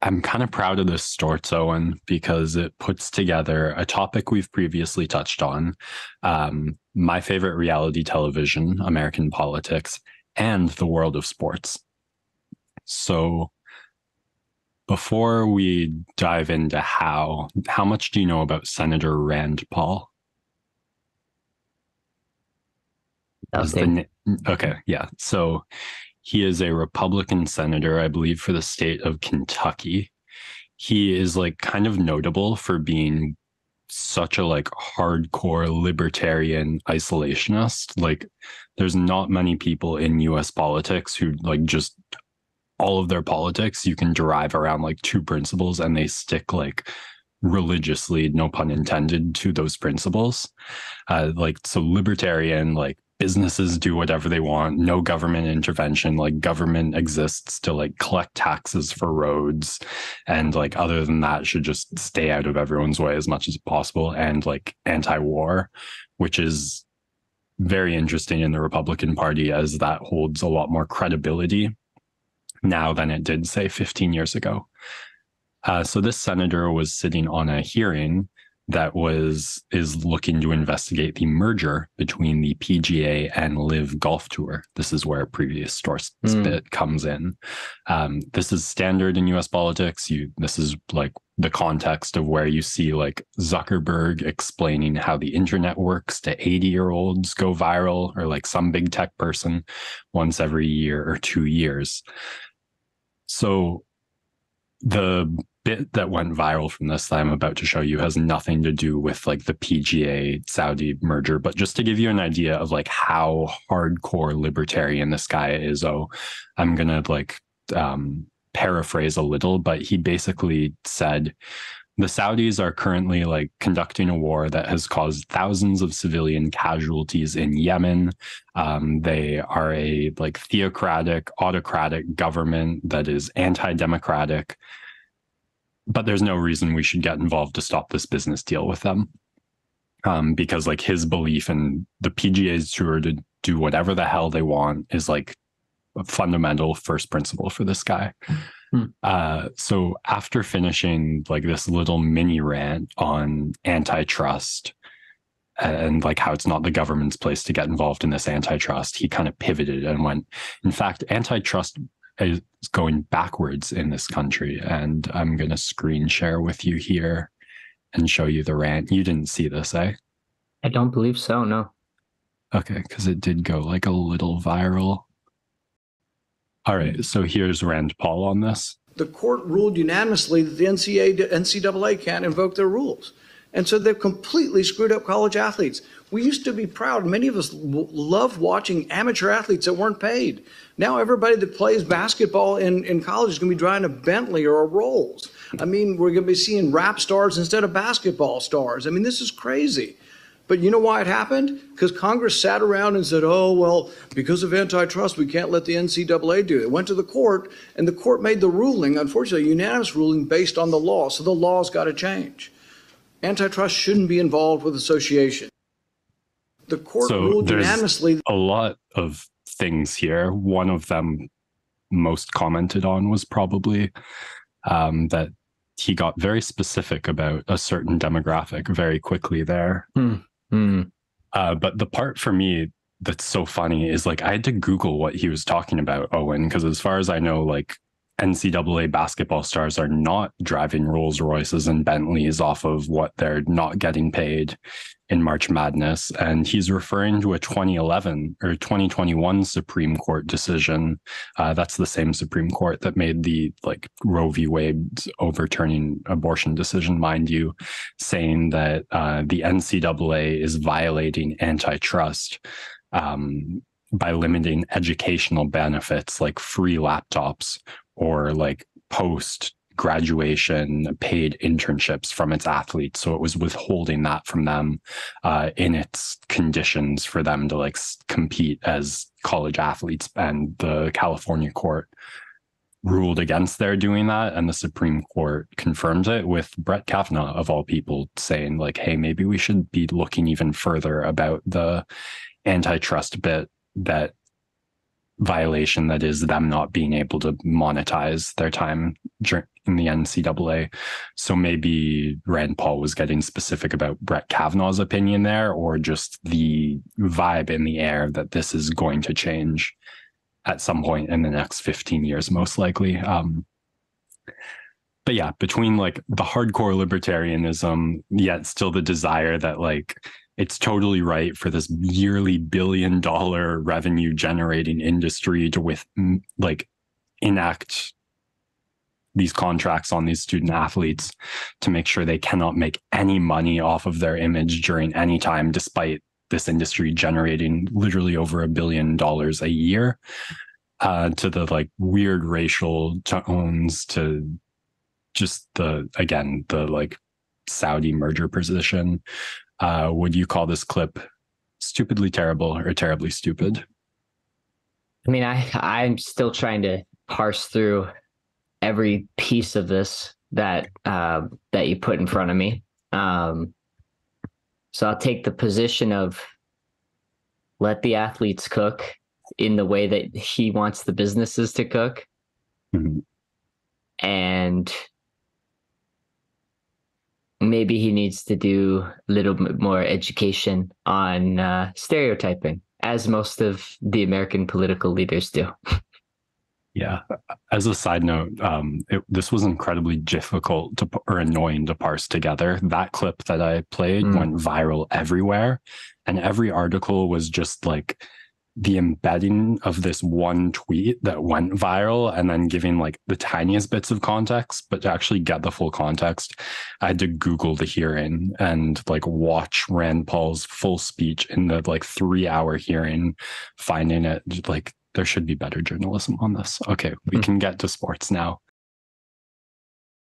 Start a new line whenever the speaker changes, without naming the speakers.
I'm kind of proud of this Storts, Owen, because it puts together a topic we've previously touched on, my favorite reality television, American politics, and the world of sports. So before we dive into how much do you know about Senator Rand Paul? Is
Nothing.
the Okay, yeah. So he is a Republican senator, I believe, for the state of Kentucky. He is like kind of notable for being such a like hardcore libertarian isolationist. Like there's not many people in US politics who like just all of their politics you can derive around like two principles and they stick like religiously, no pun intended, to those principles. Like so libertarian, like businesses do whatever they want, no government intervention, like government exists to like collect taxes for roads, and like other than that should just stay out of everyone's way as much as possible, and like anti-war, which is very interesting in the Republican Party as that holds a lot more credibility now than it did say 15 years ago. So this senator was sitting on a hearing that is looking to investigate the merger between the PGA and Live Golf Tour. This is where previous Storts
Hmm.
bit comes in. This is standard in U.S. politics. This is like the context of where you see like Zuckerberg explaining how the internet works to 80-year-olds go viral, or like some big tech person once every year or 2 years. So the bit that went viral from this that I'm about to show you has nothing to do with like the PGA Saudi merger, but just to give you an idea of like how hardcore libertarian this guy is. Oh, I'm gonna like paraphrase a little, but he basically said the Saudis are currently like conducting a war that has caused thousands of civilian casualties in Yemen. They are a like theocratic, autocratic government that is anti-democratic, but there's no reason we should get involved to stop this business deal with them. Because like his belief in the PGA's tour to do whatever the hell they want is like a fundamental first principle for this guy.
Hmm.
So after finishing like this little mini rant on antitrust and like how it's not the government's place to get involved in this antitrust, he kind of pivoted and went, in fact, antitrust is going backwards in this country. And I'm going to screen share with you here and show you the rant. You didn't see this, eh?
I don't believe so, no.
Okay, because it did go like a little viral. All right, so here's Rand Paul on this.
The court ruled unanimously that the NCAA can't invoke their rules. And so they've completely screwed up college athletes. We used to be proud. Many of us love watching amateur athletes that weren't paid. Now everybody that plays basketball in college is going to be driving a Bentley or a Rolls. I mean, we're going to be seeing rap stars instead of basketball stars. I mean, this is crazy. But you know why it happened? Because Congress sat around and said, oh, well, because of antitrust, we can't let the NCAA do it. It went to the court, and the court made the ruling, unfortunately, a unanimous ruling based on the law. So the law's got to change. Antitrust shouldn't be involved with association. The court
So
ruled
there's
unanimously.
a lot of things here. One of them most commented on was probably that he got very specific about a certain demographic very quickly there.
Hmm. Hmm.
But the part for me that's so funny is like I had to Google what he was talking about, Owen, because as far as I know, like NCAA basketball stars are not driving Rolls Royces and Bentleys off of what they're not getting paid in March Madness. And he's referring to a 2011 or 2021 Supreme Court decision. That's the same Supreme Court that made the like Roe v. Wade overturning abortion decision, mind you, saying that the NCAA is violating antitrust. By limiting educational benefits like free laptops or like post graduation paid internships from its athletes. So it was withholding that from them in its conditions for them to like compete as college athletes. And the California court ruled against their doing that. And the Supreme Court confirmed it with Brett Kavanaugh, of all people, saying like, hey, maybe we should be looking even further about the antitrust bit that violation that is them not being able to monetize their time in the NCAA. So maybe Rand Paul was getting specific about Brett Kavanaugh's opinion there, or just the vibe in the air that this is going to change at some point in the next 15 years, most likely. But yeah, between like the hardcore libertarianism, yet still the desire that like it's totally right for this yearly $1 billion revenue generating industry to enact these contracts on these student athletes to make sure they cannot make any money off of their image during any time, despite this industry generating literally over $1 billion a year, to the like weird racial tones, to just the like Saudi merger position. Would you call this clip stupidly terrible or terribly stupid?
I mean, I'm still trying to parse through every piece of this that you put in front of me. So I'll take the position of let the athletes cook in the way that he wants the businesses to cook.
Mm-hmm.
And maybe he needs to do a little bit more education on stereotyping, as most of the American political leaders do.
Yeah. As a side note, this was incredibly difficult or annoying to parse together. That clip that I played went viral everywhere, and every article was just like the embedding of this one tweet that went viral and then giving like the tiniest bits of context. But to actually get the full context, I had to Google the hearing and like watch Rand Paul's full speech in the like 3-hour hearing, finding it like there should be better journalism on this. Okay, we can get to sports now.